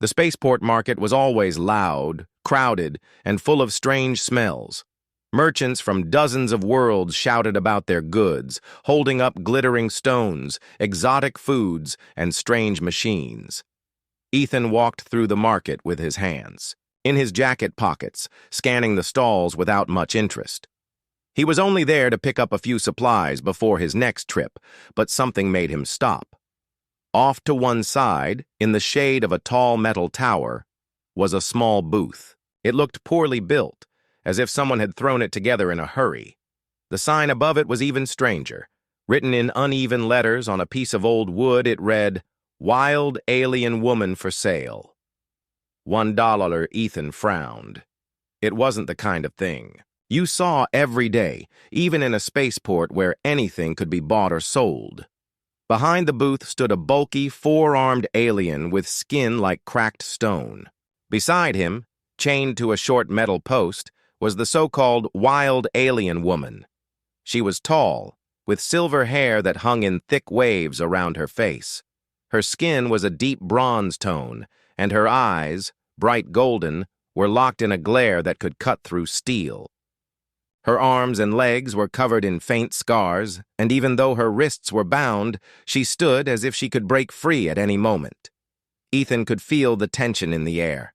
The spaceport market was always loud, crowded, and full of strange smells. Merchants from dozens of worlds shouted about their goods, holding up glittering stones, exotic foods, and strange machines. Ethan walked through the market with his hands in his jacket pockets, scanning the stalls without much interest. He was only there to pick up a few supplies before his next trip, but something made him stop. Off to one side, in the shade of a tall metal tower, was a small booth. It looked poorly built, as if someone had thrown it together in a hurry. The sign above it was even stranger. Written in uneven letters on a piece of old wood, it read, "Wild Alien Woman for Sale." $1. Ethan frowned. It wasn't the kind of thing you saw every day, even in a spaceport where anything could be bought or sold. Behind the booth stood a bulky, four-armed alien with skin like cracked stone. Beside him, chained to a short metal post, was the so-called Wild Alien Woman. She was tall, with silver hair that hung in thick waves around her face. Her skin was a deep bronze tone, and her eyes, bright golden, were locked in a glare that could cut through steel. Her arms and legs were covered in faint scars, and even though her wrists were bound, she stood as if she could break free at any moment. Ethan could feel the tension in the air.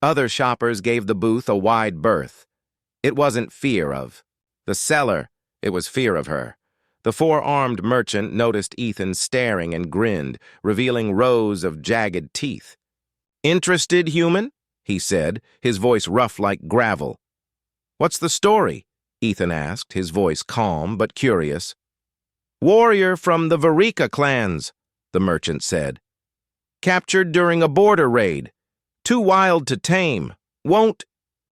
Other shoppers gave the booth a wide berth. It wasn't fear of the seller, it was fear of her. The four-armed merchant noticed Ethan staring and grinned, revealing rows of jagged teeth. "Interested, human?" he said, his voice rough like gravel. "What's the story?" Ethan asked, his voice calm but curious. "Warrior from the Varika clans," the merchant said. "Captured during a border raid. Too wild to tame. Won't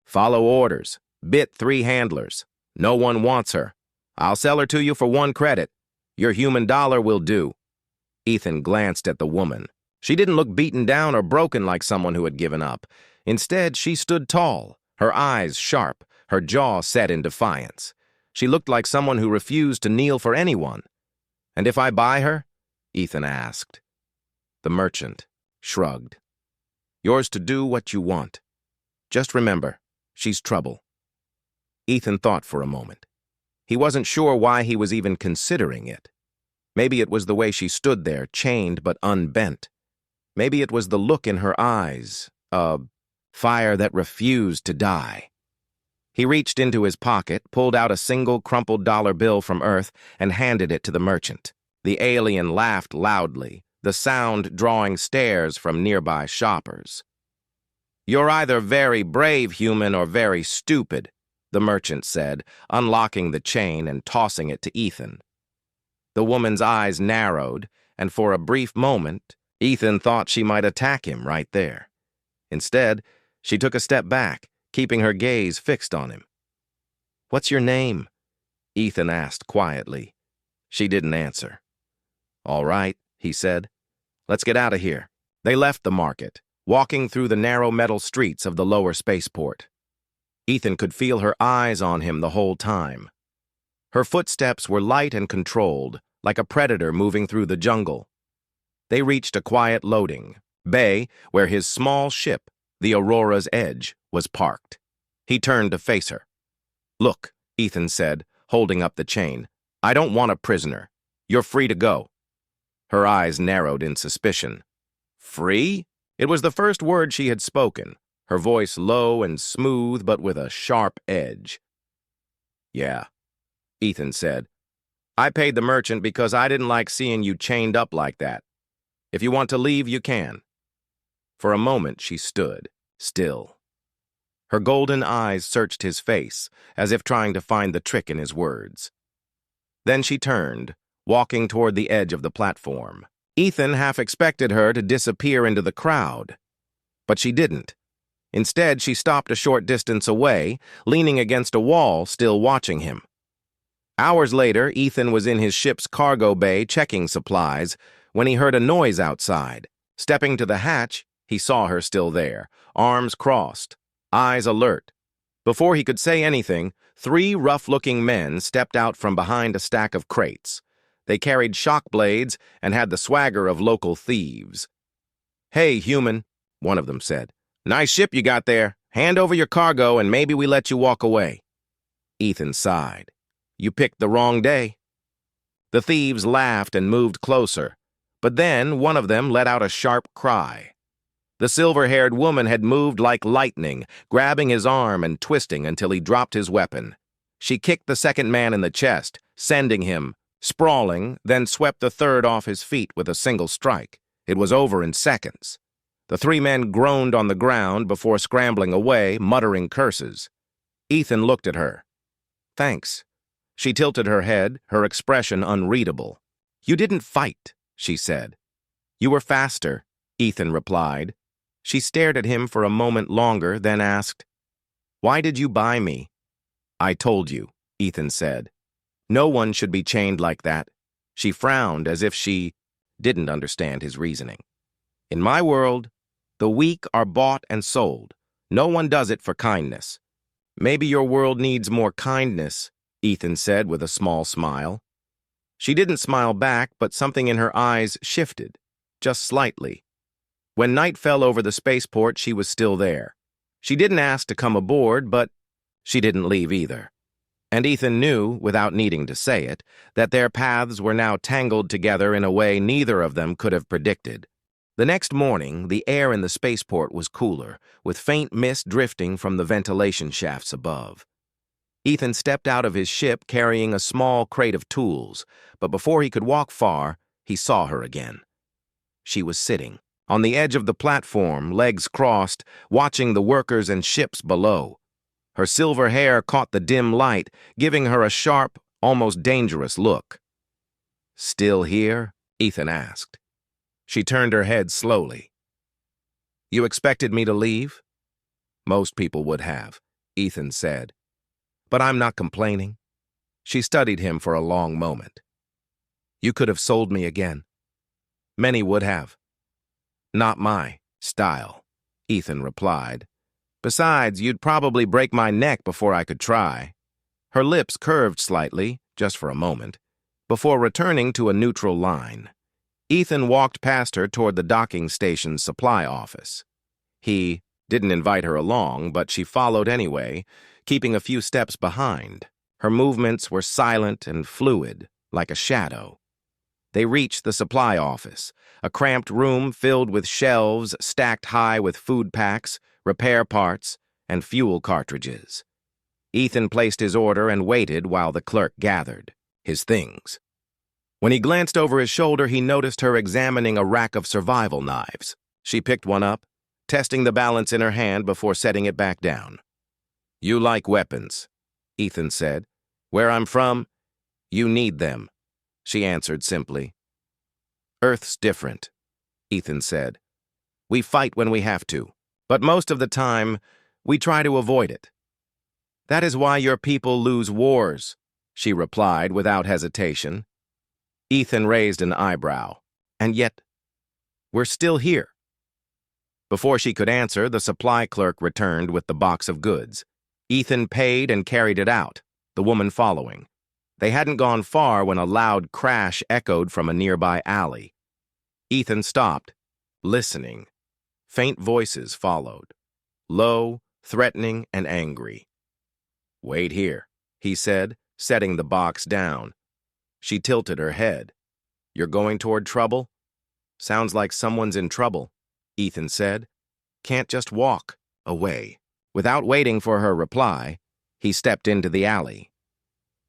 follow orders. Bit 3 handlers. No one wants her. I'll sell her to you for 1 credit. Your human dollar will do." Ethan glanced at the woman. She didn't look beaten down or broken like someone who had given up. Instead, she stood tall, her eyes sharp, her jaw set in defiance. She looked like someone who refused to kneel for anyone. "And if I buy her?" Ethan asked. The merchant shrugged. "Yours to do what you want. Just remember, she's trouble." Ethan thought for a moment. He wasn't sure why he was even considering it. Maybe it was the way she stood there, chained but unbent. Maybe it was the look in her eyes, a fire that refused to die. He reached into his pocket, pulled out a single crumpled dollar bill from earth, and handed it to the merchant. The alien laughed loudly, the sound drawing stares from nearby shoppers. "You're either very brave, human, or very stupid," the merchant said, unlocking the chain and tossing it to Ethan. The woman's eyes narrowed, and for a brief moment, Ethan thought she might attack him right there. Instead, she took a step back, keeping her gaze fixed on him. "What's your name?" Ethan asked quietly. She didn't answer. "All right," he said. "Let's get out of here." They left the market, walking through the narrow metal streets of the lower spaceport. Ethan could feel her eyes on him the whole time. Her footsteps were light and controlled, like a predator moving through the jungle. They reached a quiet loading bay where his small ship, the Aurora's Edge, was parked. He turned to face her. "Look," Ethan said, holding up the chain. "I don't want a prisoner. You're free to go." Her eyes narrowed in suspicion. "Free?" It was the first word she had spoken, her voice low and smooth but with a sharp edge. "Yeah," Ethan said. "I paid the merchant because I didn't like seeing you chained up like that. If you want to leave, you can." For a moment she stood, still. Her golden eyes searched his face, as if trying to find the trick in his words. Then she turned, walking toward the edge of the platform. Ethan half expected her to disappear into the crowd. But she didn't. Instead, she stopped a short distance away, leaning against a wall, still watching him. Hours later, Ethan was in his ship's cargo bay checking supplies when he heard a noise outside. Stepping to the hatch, he saw her still there, arms crossed, eyes alert. Before he could say anything, 3 rough-looking men stepped out from behind a stack of crates. They carried shock blades and had the swagger of local thieves. "Hey, human," one of them said. "Nice ship you got there. Hand over your cargo and maybe we let you walk away." Ethan sighed. "You picked the wrong day." The thieves laughed and moved closer, but then one of them let out a sharp cry. The silver-haired woman had moved like lightning, grabbing his arm and twisting until he dropped his weapon. She kicked the second man in the chest, sending him sprawling, then swept the third off his feet with a single strike. It was over in seconds. The three men groaned on the ground before scrambling away, muttering curses. Ethan looked at her. "Thanks." She tilted her head, her expression unreadable. "You didn't fight," she said. "You were faster," Ethan replied. She stared at him for a moment longer, then asked, "Why did you buy me?" "I told you," Ethan said. "No one should be chained like that." She frowned as if she didn't understand his reasoning. "In my world, the weak are bought and sold. No one does it for kindness." "Maybe your world needs more kindness," Ethan said with a small smile. She didn't smile back, but something in her eyes shifted, just slightly. When night fell over the spaceport, she was still there. She didn't ask to come aboard, but she didn't leave either. And Ethan knew, without needing to say it, that their paths were now tangled together in a way neither of them could have predicted. The next morning, the air in the spaceport was cooler, with faint mist drifting from the ventilation shafts above. Ethan stepped out of his ship carrying a small crate of tools, but before he could walk far, he saw her again. She was sitting on the edge of the platform, legs crossed, watching the workers and ships below. Her silver hair caught the dim light, giving her a sharp, almost dangerous look. "Still here?" Ethan asked. She turned her head slowly. "You expected me to leave?" "Most people would have," Ethan said. "But I'm not complaining." She studied him for a long moment. "You could have sold me again." "Many would have." "Not my style," Ethan replied. "Besides, you'd probably break my neck before I could try." Her lips curved slightly, just for a moment, before returning to a neutral line. Ethan walked past her toward the docking station's supply office. He didn't invite her along, but she followed anyway, keeping a few steps behind. Her movements were silent and fluid, like a shadow. They reached the supply office, a cramped room filled with shelves stacked high with food packs, repair parts, and fuel cartridges. Ethan placed his order and waited while the clerk gathered his things. When he glanced over his shoulder, he noticed her examining a rack of survival knives. She picked one up, testing the balance in her hand before setting it back down. "You like weapons," Ethan said. "Where I'm from, you need them," she answered simply. "Earth's different," Ethan said. "We fight when we have to, but most of the time, we try to avoid it." "That is why your people lose wars," she replied without hesitation. Ethan raised an eyebrow. "And yet, we're still here." Before she could answer, the supply clerk returned with the box of goods. Ethan paid and carried it out, the woman following. They hadn't gone far when a loud crash echoed from a nearby alley. Ethan stopped, listening. Faint voices followed, low, threatening, and angry. "Wait here," he said, setting the box down. She tilted her head. "You're going toward trouble?" "Sounds like someone's in trouble," Ethan said. "Can't just walk away." Without waiting for her reply, he stepped into the alley.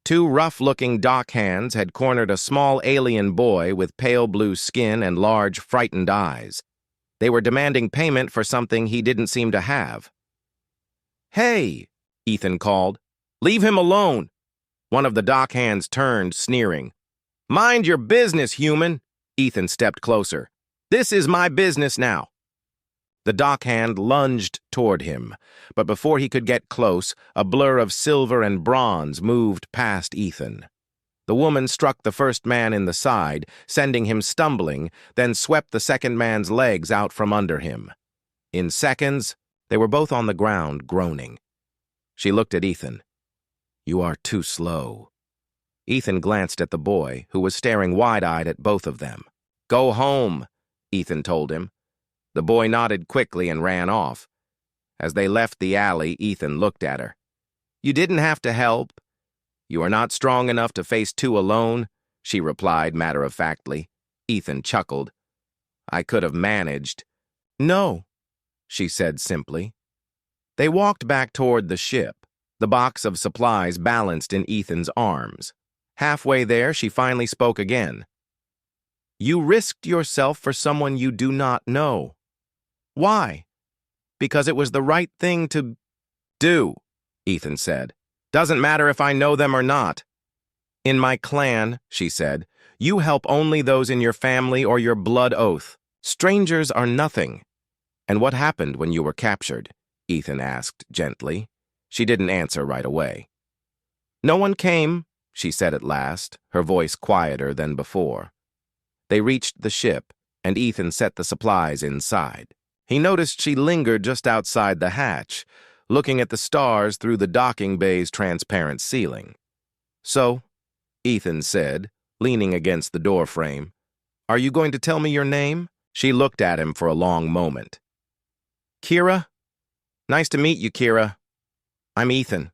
Two rough-looking dock hands had cornered a small alien boy with pale blue skin and large, frightened eyes. They were demanding payment for something he didn't seem to have. "Hey!" Ethan called. "Leave him alone!" One of the dock hands turned, sneering. "Mind your business, human!" Ethan stepped closer. "This is my business now." The dock hand lunged toward him, but before he could get close, a blur of silver and bronze moved past Ethan. The woman struck the first man in the side, sending him stumbling, then swept the second man's legs out from under him. In seconds, they were both on the ground, groaning. She looked at Ethan. "You are too slow." Ethan glanced at the boy, who was staring wide-eyed at both of them. "Go home," Ethan told him. The boy nodded quickly and ran off. As they left the alley, Ethan looked at her. "You didn't have to help. You are not strong enough to face two alone," she replied matter-of-factly. Ethan chuckled. "I could have managed." "No," she said simply. They walked back toward the ship, the box of supplies balanced in Ethan's arms. Halfway there, she finally spoke again. "You risked yourself for someone you do not know. Why?" "Because it was the right thing to do," Ethan said. "Doesn't matter if I know them or not." "In my clan," she said, "you help only those in your family or your blood oath. Strangers are nothing." "And what happened when you were captured?" Ethan asked gently. She didn't answer right away. "No one came," she said at last, her voice quieter than before. They reached the ship, and Ethan set the supplies inside. He noticed she lingered just outside the hatch, looking at the stars through the docking bay's transparent ceiling. "So," Ethan said, leaning against the doorframe, "are you going to tell me your name?" She looked at him for a long moment. "Kira? Nice to meet you, Kira. I'm Ethan."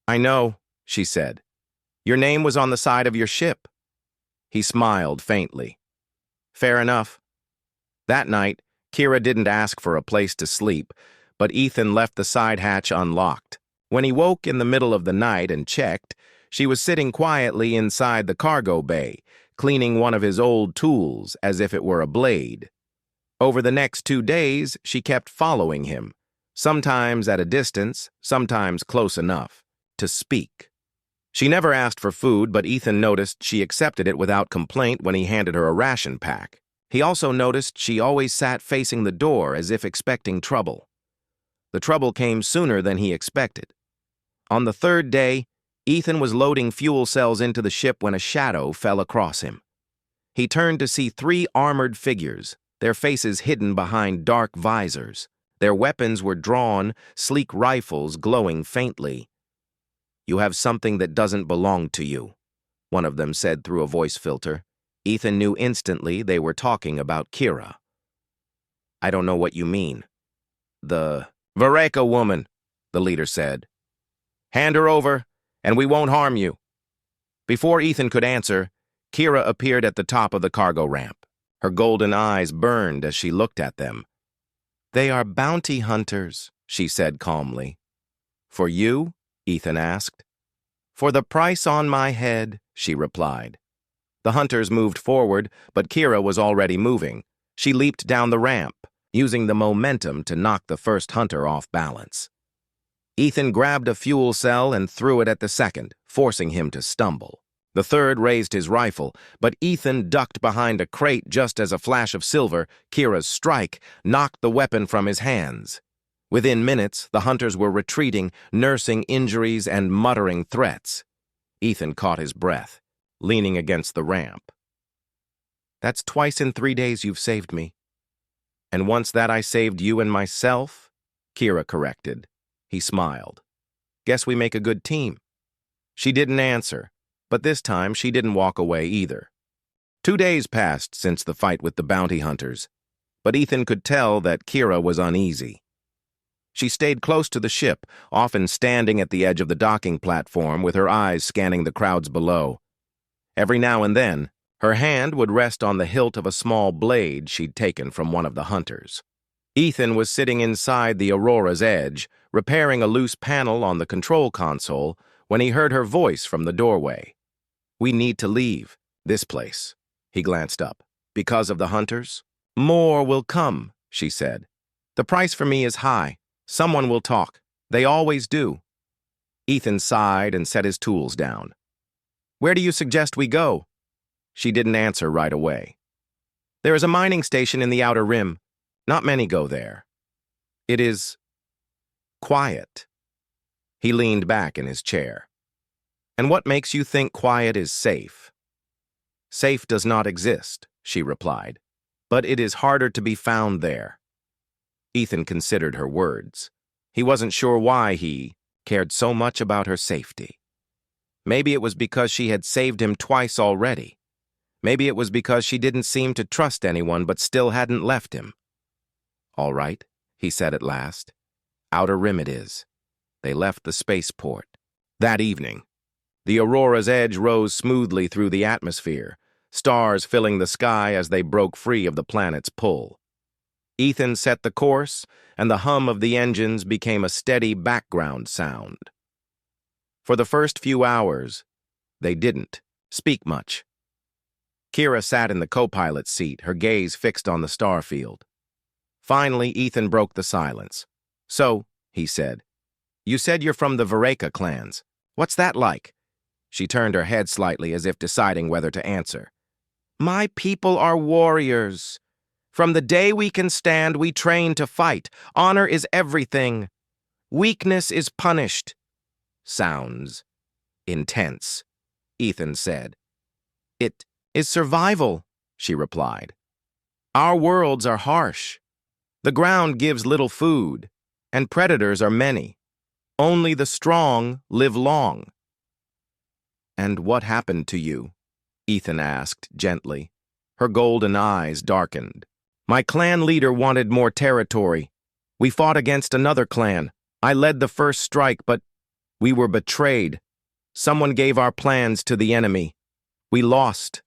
"I know," she said. "Your name was on the side of your ship." He smiled faintly. "Fair enough." That night, Kira didn't ask for a place to sleep, but Ethan left the side hatch unlocked. When he woke in the middle of the night and checked, she was sitting quietly inside the cargo bay, cleaning one of his old tools as if it were a blade. Over the next 2 days, she kept following him, sometimes at a distance, sometimes close enough, to speak. She never asked for food, but Ethan noticed she accepted it without complaint when he handed her a ration pack. He also noticed she always sat facing the door as if expecting trouble. The trouble came sooner than he expected. On the 3rd day, Ethan was loading fuel cells into the ship when a shadow fell across him. He turned to see 3 armored figures, their faces hidden behind dark visors. Their weapons were drawn, sleek rifles glowing faintly. "You have something that doesn't belong to you," one of them said through a voice filter. Ethan knew instantly they were talking about Kira. "I don't know what you mean." "The Vareka woman," the leader said. "Hand her over, and we won't harm you." Before Ethan could answer, Kira appeared at the top of the cargo ramp. Her golden eyes burned as she looked at them. "They are bounty hunters," she said calmly. "For you?" Ethan asked. "For the price on my head," she replied. The hunters moved forward, but Kira was already moving. She leaped down the ramp, using the momentum to knock the first hunter off balance. Ethan grabbed a fuel cell and threw it at the second, forcing him to stumble. The third raised his rifle, but Ethan ducked behind a crate just as a flash of silver, Kira's strike, knocked the weapon from his hands. Within minutes, the hunters were retreating, nursing injuries and muttering threats. Ethan caught his breath, leaning against the ramp. "That's twice in 3 days you've saved me." "And once that I saved you and myself," Kira corrected. He smiled. "Guess we make a good team." She didn't answer, but this time she didn't walk away either. 2 days passed since the fight with the bounty hunters, but Ethan could tell that Kira was uneasy. She stayed close to the ship, often standing at the edge of the docking platform with her eyes scanning the crowds below. Every now and then, her hand would rest on the hilt of a small blade she'd taken from one of the hunters. Ethan was sitting inside the Aurora's edge, repairing a loose panel on the control console, when he heard her voice from the doorway. "We need to leave this place." He glanced up. "Because of the hunters?" "More will come," she said. "The price for me is high. Someone will talk. They always do." Ethan sighed and set his tools down. "Where do you suggest we go?" She didn't answer right away. "There is a mining station in the outer rim. Not many go there. It is quiet." He leaned back in his chair. "And what makes you think quiet is safe?" "Safe does not exist," she replied, "but it is harder to be found there." Ethan considered her words. He wasn't sure why he cared so much about her safety. Maybe it was because she had saved him twice already. Maybe it was because she didn't seem to trust anyone but still hadn't left him. All right, he said at last. Outer Rim it is. They left the spaceport. That evening, the Aurora's edge rose smoothly through the atmosphere, stars filling the sky as they broke free of the planet's pull. Ethan set the course, and the hum of the engines became a steady background sound. For the first few hours, they didn't speak much. Kira sat in the co-pilot's seat, her gaze fixed on the starfield. Finally, Ethan broke the silence. So, he said, you said you're from the Vareka clans. What's that like? She turned her head slightly as if deciding whether to answer. My people are warriors. From the day we can stand, we train to fight. Honor is everything. Weakness is punished. Sounds intense, Ethan said. It is survival, she replied. Our worlds are harsh. The ground gives little food, and predators are many. Only the strong live long. And what happened to you? Ethan asked gently. Her golden eyes darkened. My clan leader wanted more territory. We fought against another clan. I led the first strike, but we were betrayed. Someone gave our plans to the enemy. We lost.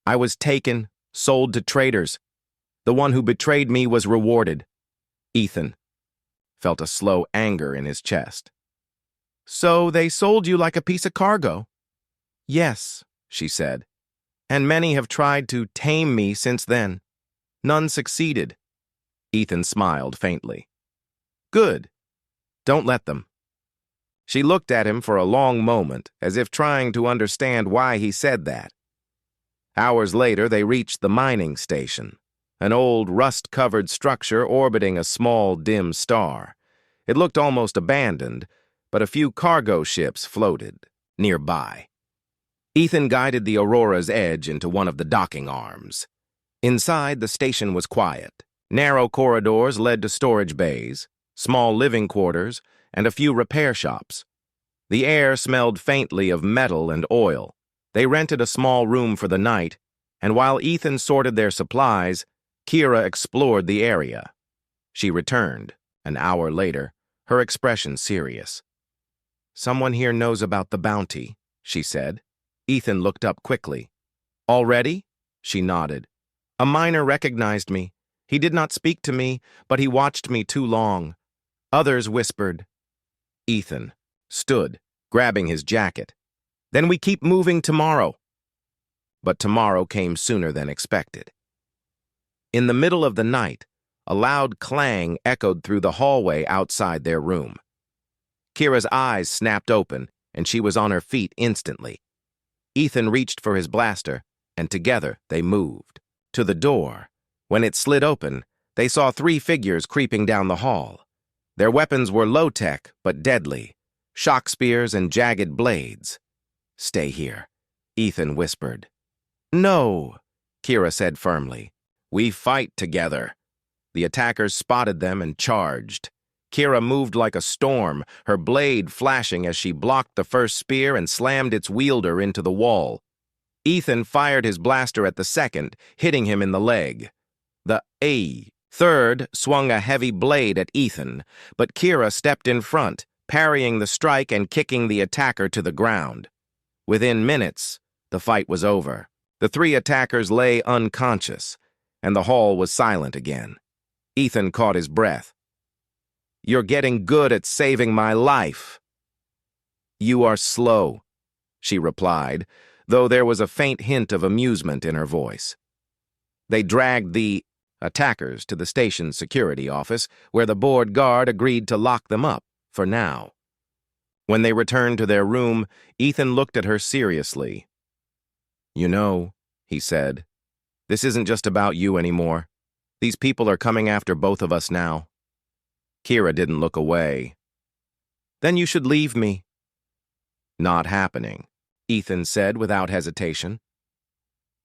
I was taken, sold to traitors. The one who betrayed me was rewarded. Ethan felt a slow anger in his chest. So they sold you like a piece of cargo? Yes, she said. And many have tried to tame me since then. None succeeded. Ethan smiled faintly. Good. Don't let them. She looked at him for a long moment, as if trying to understand why he said that. Hours later, they reached the mining station, an old rust-covered structure orbiting a small, dim star. It looked almost abandoned, but a few cargo ships floated nearby. Ethan guided the Aurora's edge into one of the docking arms. Inside, the station was quiet. Narrow corridors led to storage bays, small living quarters, and a few repair shops. The air smelled faintly of metal and oil. They rented a small room for the night, and while Ethan sorted their supplies, Kira explored the area. She returned, an hour later, her expression serious. Someone here knows about the bounty, she said. Ethan looked up quickly. Already? She nodded. A miner recognized me. He did not speak to me, but he watched me too long. Others whispered. Ethan stood, grabbing his jacket. Then we keep moving tomorrow. But tomorrow came sooner than expected. In the middle of the night, a loud clang echoed through the hallway outside their room. Kira's eyes snapped open, and she was on her feet instantly. Ethan reached for his blaster, and together they moved. To the door. When it slid open, they saw 3 figures creeping down the hall. Their weapons were low-tech, but deadly. Shock spears and jagged blades. Stay here, Ethan whispered. No, Kira said firmly. We fight together. The attackers spotted them and charged. Kira moved like a storm, her blade flashing as she blocked the first spear and slammed its wielder into the wall. Ethan fired his blaster at the second, hitting him in the leg. The third swung a heavy blade at Ethan, but Kira stepped in front, parrying the strike and kicking the attacker to the ground. Within minutes, the fight was over. The 3 attackers lay unconscious, and the hall was silent again. Ethan caught his breath. You're getting good at saving my life. You are slow, she replied, though there was a faint hint of amusement in her voice. They dragged the attackers to the station's security office, where the board guard agreed to lock them up, for now. When they returned to their room, Ethan looked at her seriously. You know, he said, this isn't just about you anymore. These people are coming after both of us now. Kira didn't look away. Then you should leave me. Not happening, Ethan said without hesitation.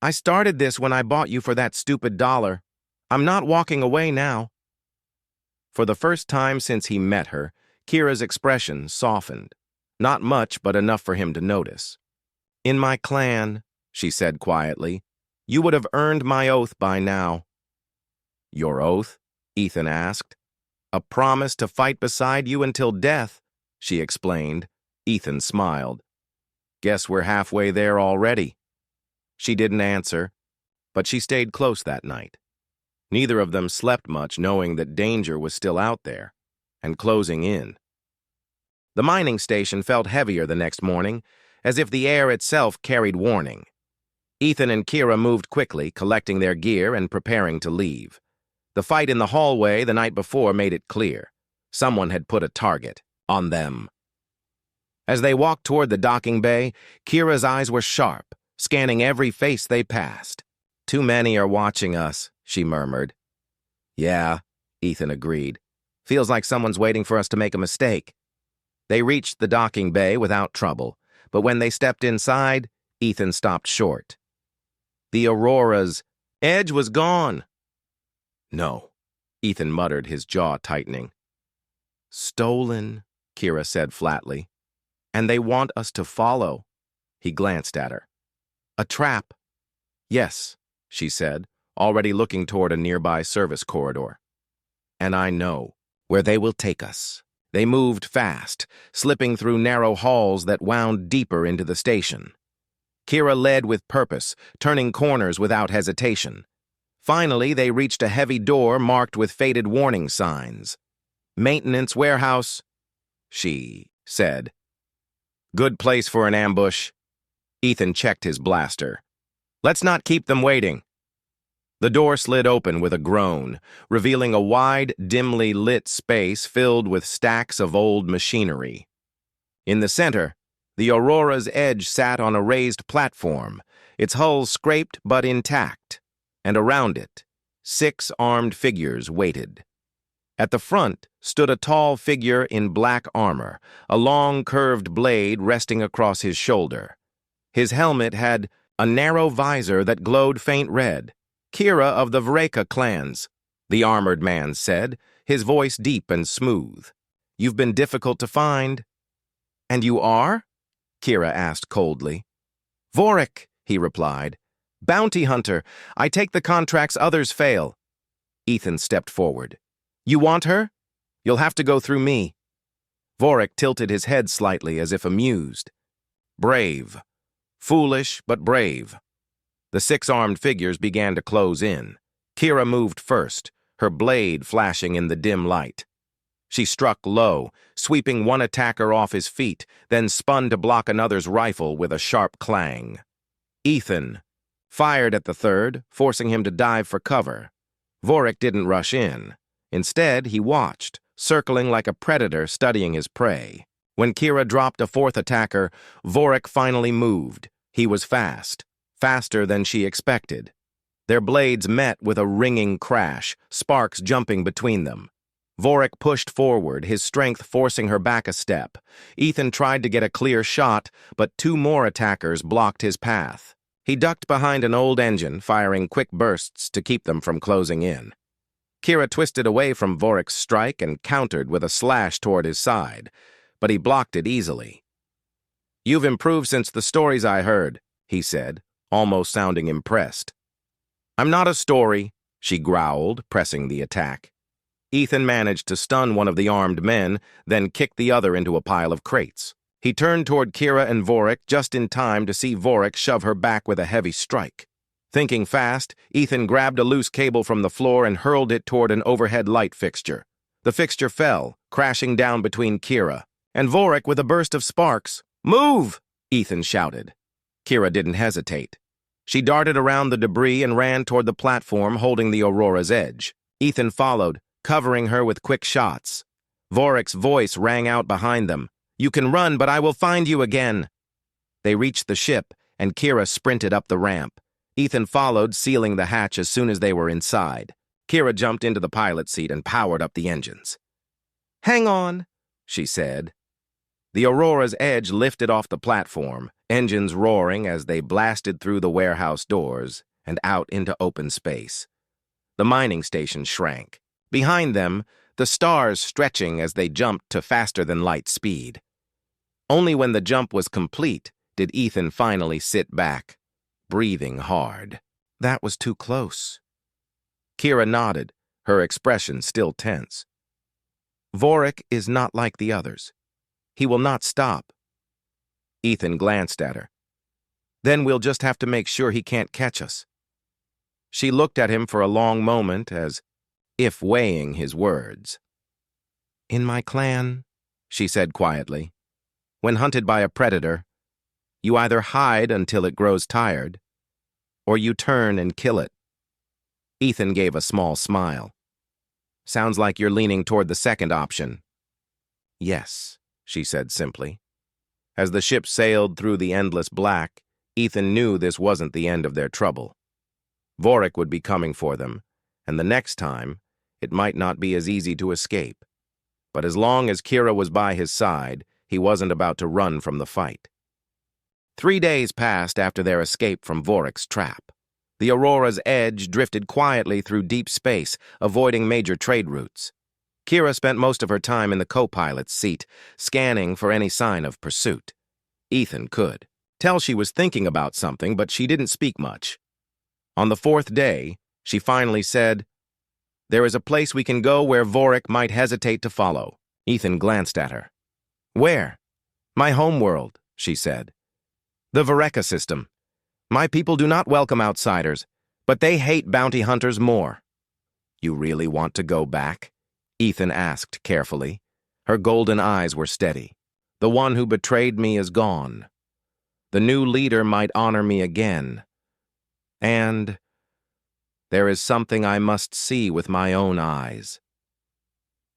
I started this when I bought you for that stupid $1. I'm not walking away now. For the first time since he met her, Kira's expression softened. Not much, but enough for him to notice. In my clan, she said quietly, you would have earned my oath by now. Your oath? Ethan asked. A promise to fight beside you until death, she explained. Ethan smiled. Guess we're halfway there already. She didn't answer, but she stayed close that night. Neither of them slept much, knowing that danger was still out there and closing in. The mining station felt heavier the next morning, as if the air itself carried warning. Ethan and Kira moved quickly, collecting their gear and preparing to leave. The fight in the hallway the night before made it clear. Someone had put a target on them. As they walked toward the docking bay, Kira's eyes were sharp, scanning every face they passed. Too many are watching us, she murmured. Yeah, Ethan agreed. Feels like someone's waiting for us to make a mistake. They reached the docking bay without trouble, but when they stepped inside, Ethan stopped short. The Aurora's edge was gone. No, Ethan muttered, his jaw tightening. Stolen, Kira said flatly. And they want us to follow. He glanced at her. A trap. Yes, she said, already looking toward a nearby service corridor. And I know where they will take us. They moved fast, slipping through narrow halls that wound deeper into the station. Kira led with purpose, turning corners without hesitation. Finally, they reached a heavy door marked with faded warning signs. Maintenance warehouse, she said. Good place for an ambush. Ethan checked his blaster. Let's not keep them waiting. The door slid open with a groan, revealing a wide, dimly lit space filled with stacks of old machinery. In the center, the Aurora's edge sat on a raised platform, its hull scraped but intact, and around it, 6 armed figures waited. At the front stood a tall figure in black armor, a long curved blade resting across his shoulder. His helmet had a narrow visor that glowed faint red. Kira of the Vreka clans, the armored man said, his voice deep and smooth. You've been difficult to find. And you are? Kira asked coldly. Vorik, he replied. Bounty hunter, I take the contracts others fail. Ethan stepped forward. You want her? You'll have to go through me. Vorik tilted his head slightly as if amused. Brave. Foolish, but brave. The 6 armed figures began to close in. Kira moved first, her blade flashing in the dim light. She struck low, sweeping one attacker off his feet, then spun to block another's rifle with a sharp clang. Ethan fired at the third, forcing him to dive for cover. Vorik didn't rush in. Instead, he watched, circling like a predator studying his prey. When Kira dropped a 4th attacker, Vorik finally moved. He was fast. Faster than she expected. Their blades met with a ringing crash, sparks jumping between them. Vorik pushed forward, his strength forcing her back a step. Ethan tried to get a clear shot, but 2 more attackers blocked his path. He ducked behind an old engine, firing quick bursts to keep them from closing in. Kira twisted away from Vorik's strike and countered with a slash toward his side, but he blocked it easily. You've improved since the stories I heard, he said, almost sounding impressed. I'm not a story, she growled, pressing the attack. Ethan managed to stun one of the armed men, then kicked the other into a pile of crates. He turned toward Kira and Vorik just in time to see Vorik shove her back with a heavy strike. Thinking fast, Ethan grabbed a loose cable from the floor and hurled it toward an overhead light fixture. The fixture fell, crashing down between Kira and Vorik with a burst of sparks. Move! Ethan shouted. Kira didn't hesitate. She darted around the debris and ran toward the platform holding the Aurora's edge. Ethan followed, covering her with quick shots. Vorik's voice rang out behind them. You can run, but I will find you again. They reached the ship, and Kira sprinted up the ramp. Ethan followed, sealing the hatch as soon as they were inside. Kira jumped into the pilot seat and powered up the engines. Hang on, she said. The Aurora's edge lifted off the platform, engines roaring as they blasted through the warehouse doors and out into open space. The mining station shrank. Behind them, the stars stretching as they jumped to faster-than-light speed. Only when the jump was complete did Ethan finally sit back, breathing hard. That was too close. Kira nodded, her expression still tense. "Vorik is not like the others. He will not stop." Ethan glanced at her. "Then we'll just have to make sure he can't catch us." She looked at him for a long moment, as if weighing his words. "In my clan," she said quietly, "when hunted by a predator, you either hide until it grows tired, or you turn and kill it." Ethan gave a small smile. "Sounds like you're leaning toward the second option." "Yes," she said simply. As the ship sailed through the endless black, Ethan knew this wasn't the end of their trouble. Vorik would be coming for them, and the next time, it might not be as easy to escape. But as long as Kira was by his side, he wasn't about to run from the fight. 3 days passed after their escape from Vorik's trap. The Aurora's edge drifted quietly through deep space, avoiding major trade routes. Kira spent most of her time in the co-pilot's seat, scanning for any sign of pursuit. Ethan could tell she was thinking about something, but she didn't speak much. On the 4th day, she finally said, "There is a place we can go where Vorik might hesitate to follow." Ethan glanced at her. "Where?" "My homeworld," she said. "The Vareka system. My people do not welcome outsiders, but they hate bounty hunters more." "You really want to go back?" Ethan asked carefully. Her golden eyes were steady. "The one who betrayed me is gone. The new leader might honor me again. And there is something I must see with my own eyes."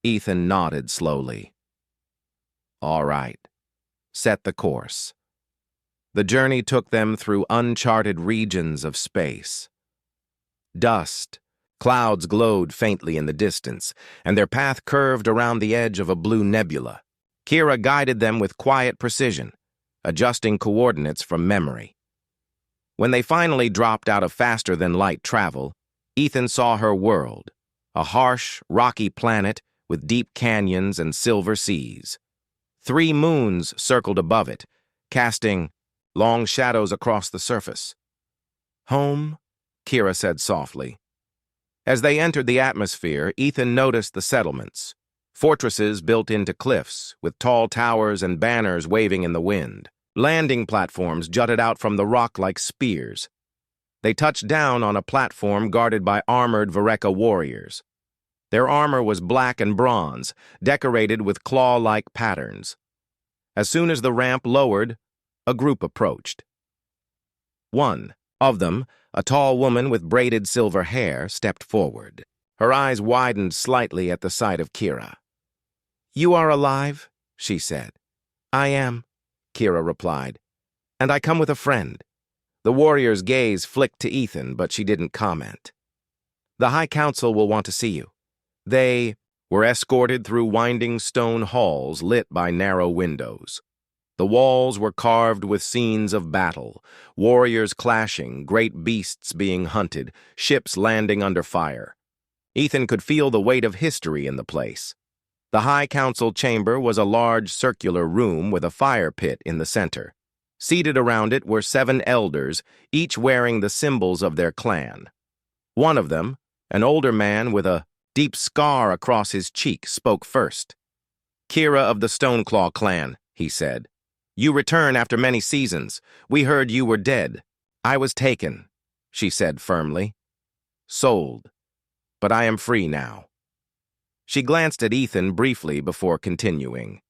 Ethan nodded slowly. "All right. Set the course." The journey took them through uncharted regions of space. Dust, clouds glowed faintly in the distance, and their path curved around the edge of a blue nebula. Kira guided them with quiet precision, adjusting coordinates from memory. When they finally dropped out of faster-than-light travel, Ethan saw her world, a harsh, rocky planet with deep canyons and silver seas. 3 moons circled above it, casting long shadows across the surface. "Home," Kira said softly. As they entered the atmosphere, Ethan noticed the settlements, fortresses built into cliffs, with tall towers and banners waving in the wind. Landing platforms jutted out from the rock like spears. They touched down on a platform guarded by armored Vareka warriors. Their armor was black and bronze, decorated with claw-like patterns. As soon as the ramp lowered, a group approached. One of them, a tall woman with braided silver hair, stepped forward. Her eyes widened slightly at the sight of Kira. "You are alive?" she said. "I am," Kira replied. "And I come with a friend." The warrior's gaze flicked to Ethan, but she didn't comment. "The High Council will want to see you." They were escorted through winding stone halls lit by narrow windows. The walls were carved with scenes of battle, warriors clashing, great beasts being hunted, ships landing under fire. Ethan could feel the weight of history in the place. The High Council chamber was a large circular room with a fire pit in the center. Seated around it were 7 elders, each wearing the symbols of their clan. One of them, an older man with a deep scar across his cheek, spoke first. "Kira of the Stoneclaw clan," he said. "You return after many seasons. We heard you were dead." "I was taken," she said firmly. "Sold. But I am free now." She glanced at Ethan briefly before continuing.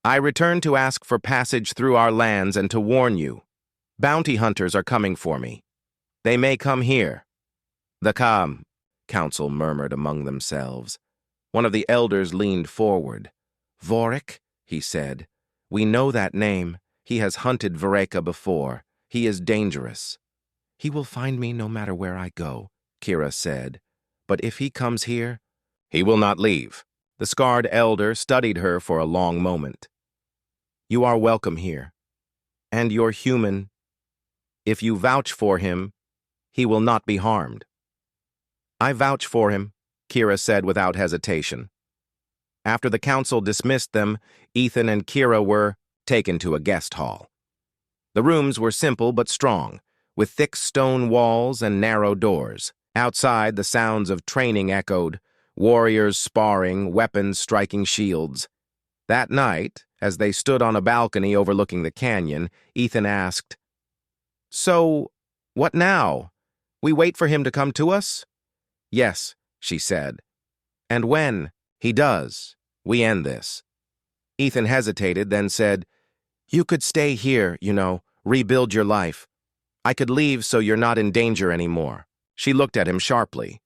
"I returned to ask for passage through our lands and to warn you. Bounty hunters are coming for me. They may come here." "The Council murmured among themselves. One of the elders leaned forward. "Vorik," he said. "We know that name. He has hunted Vareka before. He is dangerous." "He will find me no matter where I go," Kira said. "But if he comes here—" "He will not leave." The scarred elder studied her for a long moment. "You are welcome here. And you're human. If you vouch for him, he will not be harmed." "I vouch for him," Kira said without hesitation. After the council dismissed them, Ethan and Kira were taken to a guest hall. The rooms were simple but strong, with thick stone walls and narrow doors. Outside, the sounds of training echoed, warriors sparring, weapons striking shields. That night, as they stood on a balcony overlooking the canyon, Ethan asked, "So, what now? We wait for him to come to us?" "Yes," she said. "And when he does, we end this." Ethan hesitated, then said, "You could stay here, rebuild your life. I could leave so you're not in danger anymore." She looked at him sharply.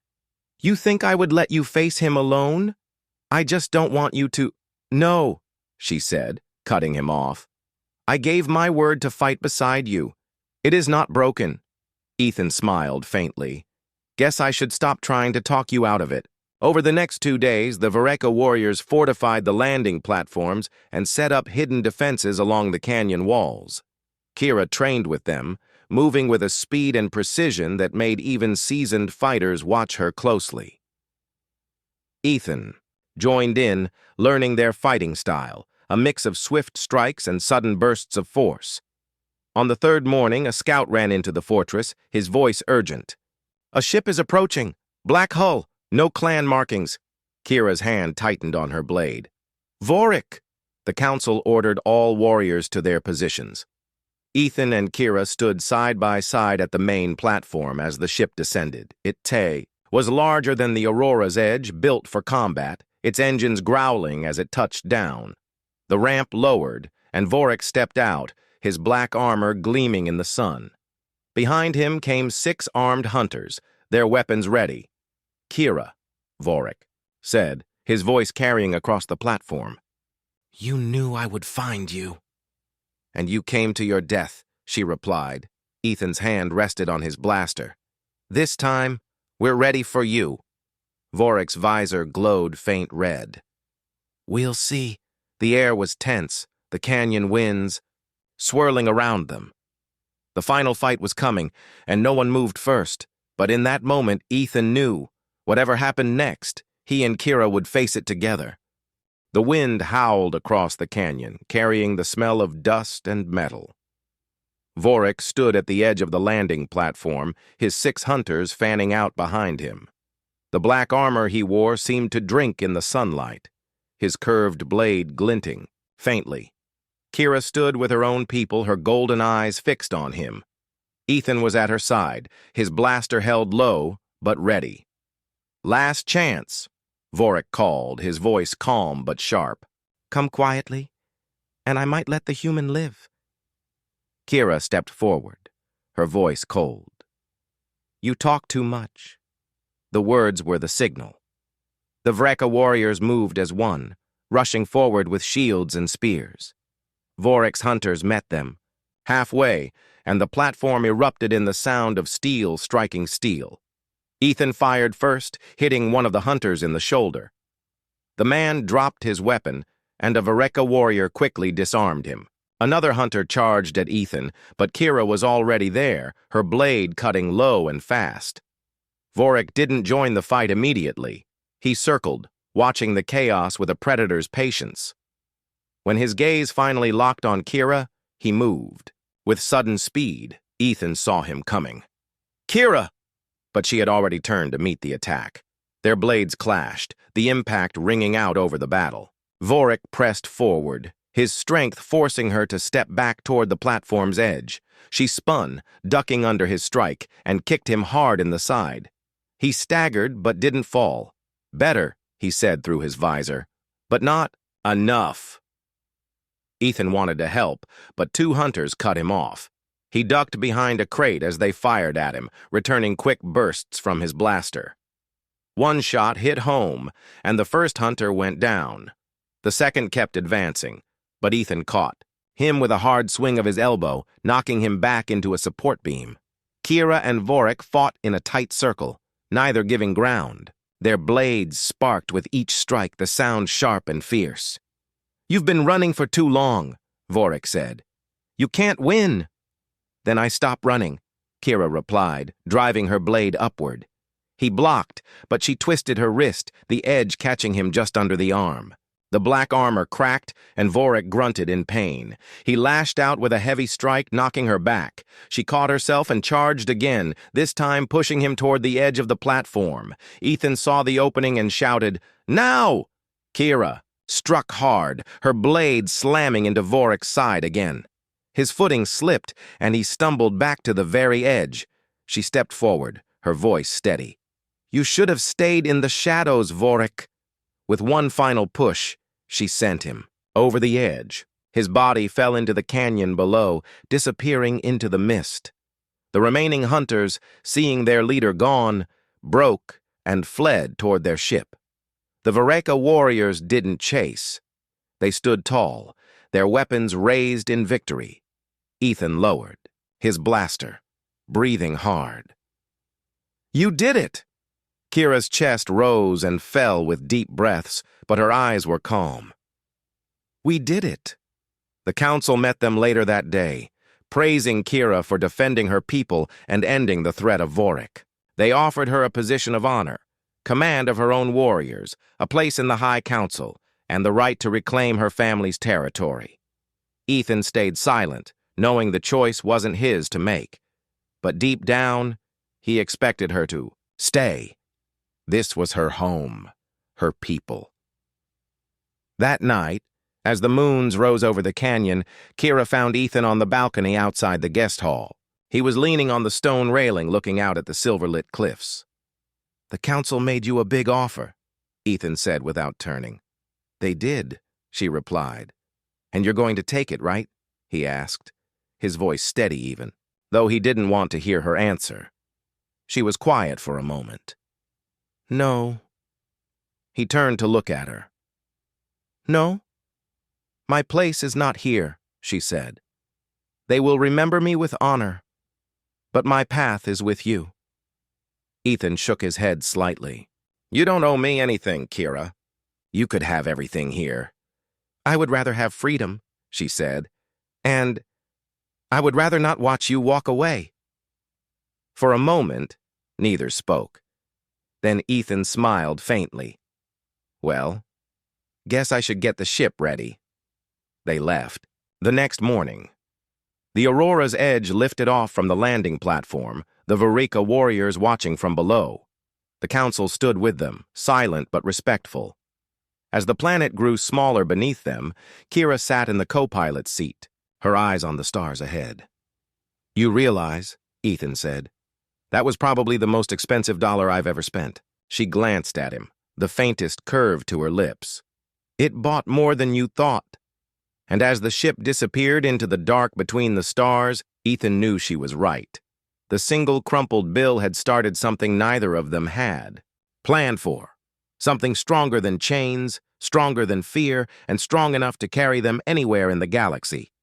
"You think I would let you face him alone? I just don't want you to—" "No," she said, cutting him off. "I gave my word to fight beside you. It is not broken." Ethan smiled faintly. "Guess I should stop trying to talk you out of it." Over the next 2 days, the Vereka warriors fortified the landing platforms and set up hidden defenses along the canyon walls. Kira trained with them, moving with a speed and precision that made even seasoned fighters watch her closely. Ethan joined in, learning their fighting style, a mix of swift strikes and sudden bursts of force. On the third morning, a scout ran into the fortress, his voice urgent. "A ship is approaching. Black hull. No clan markings." Kira's hand tightened on her blade. "Vorik!" The council ordered all warriors to their positions. Ethan and Kira stood side by side at the main platform as the ship descended. It was larger than the Aurora's Edge, built for combat, its engines growling as it touched down. The ramp lowered, and Vorik stepped out, his black armor gleaming in the sun. Behind him came 6 armed hunters, their weapons ready. "Kira," Vorik said, his voice carrying across the platform. "You knew I would find you." "And you came to your death," she replied. Ethan's hand rested on his blaster. "This time, we're ready for you." Vorik's visor glowed faint red. "We'll see." The air was tense, the canyon winds swirling around them. The final fight was coming, and no one moved first. But in that moment, Ethan knew, whatever happened next, he and Kira would face it together. The wind howled across the canyon, carrying the smell of dust and metal. Vorik stood at the edge of the landing platform, his 6 hunters fanning out behind him. The black armor he wore seemed to drink in the sunlight, his curved blade glinting faintly. Kira stood with her own people, her golden eyes fixed on him. Ethan was at her side, his blaster held low, but ready. "Last chance," Vorik called, his voice calm but sharp. "Come quietly, and I might let the human live." Kira stepped forward, her voice cold. "You talk too much." The words were the signal. The Vereka warriors moved as one, rushing forward with shields and spears. Vorik's hunters met them. Halfway, and the platform erupted in the sound of steel striking steel. Ethan fired first, hitting one of the hunters in the shoulder. The man dropped his weapon, and a Vereka warrior quickly disarmed him. Another hunter charged at Ethan, but Kira was already there, her blade cutting low and fast. Vorik didn't join the fight immediately. He circled, watching the chaos with a predator's patience. When his gaze finally locked on Kira, he moved. With sudden speed, Ethan saw him coming. "Kira!" But she had already turned to meet the attack. Their blades clashed, the impact ringing out over the battle. Vorik pressed forward, his strength forcing her to step back toward the platform's edge. She spun, ducking under his strike, and kicked him hard in the side. He staggered but didn't fall. "Better," he said through his visor, "but not enough." Ethan wanted to help, but 2 hunters cut him off. He ducked behind a crate as they fired at him, returning quick bursts from his blaster. One shot hit home, and the first hunter went down. The second kept advancing, but Ethan caught him with a hard swing of his elbow, knocking him back into a support beam. Kira and Vorik fought in a tight circle, neither giving ground. Their blades sparked with each strike, the sound sharp and fierce. "You've been running for too long," Vorik said. "You can't win." "Then I stop running," Kira replied, driving her blade upward. He blocked, but she twisted her wrist, the edge catching him just under the arm. The black armor cracked, and Vorik grunted in pain. He lashed out with a heavy strike, knocking her back. She caught herself and charged again, this time pushing him toward the edge of the platform. Ethan saw the opening and shouted, "Now!" Kira struck hard, her blade slamming into Vorik's side again. His footing slipped, and he stumbled back to the very edge. She stepped forward, her voice steady. "You should have stayed in the shadows, Vorik." With one final push, she sent him over the edge. His body fell into the canyon below, disappearing into the mist. The remaining hunters, seeing their leader gone, broke and fled toward their ship. The Vareka warriors didn't chase. They stood tall, their weapons raised in victory. Ethan lowered his blaster, breathing hard. "You did it!" Kira's chest rose and fell with deep breaths, but her eyes were calm. "We did it." The council met them later that day, praising Kira for defending her people and ending the threat of Vorik. They offered her a position of honor, command of her own warriors, a place in the High Council, and the right to reclaim her family's territory. Ethan stayed silent, knowing the choice wasn't his to make. But deep down, he expected her to stay. This was her home, her people. That night, as the moons rose over the canyon, Kira found Ethan on the balcony outside the guest hall. He was leaning on the stone railing looking out at the silver-lit cliffs. "The council made you a big offer," Ethan said without turning. "They did," she replied. "And you're going to take it, right?" he asked, his voice steady even, though he didn't want to hear her answer. She was quiet for a moment. "No." He turned to look at her. "No? My place is not here," she said. "They will remember me with honor, but my path is with you." Ethan shook his head slightly. "You don't owe me anything, Kira. You could have everything here." "I would rather have freedom," she said, "and I would rather not watch you walk away." For a moment, neither spoke. Then Ethan smiled faintly. "Well, guess I should get the ship ready." They left. The next morning, the Aurora's edge lifted off from the landing platform, the Vareka warriors watching from below. The council stood with them, silent but respectful. As the planet grew smaller beneath them, Kira sat in the co-pilot's seat, her eyes on the stars ahead. "You realize," Ethan said, "that was probably the most expensive dollar I've ever spent." She glanced at him, the faintest curve to her lips. "It bought more than you thought." And as the ship disappeared into the dark between the stars, Ethan knew she was right. The single crumpled bill had started something neither of them had planned for. Something stronger than chains, stronger than fear, and strong enough to carry them anywhere in the galaxy.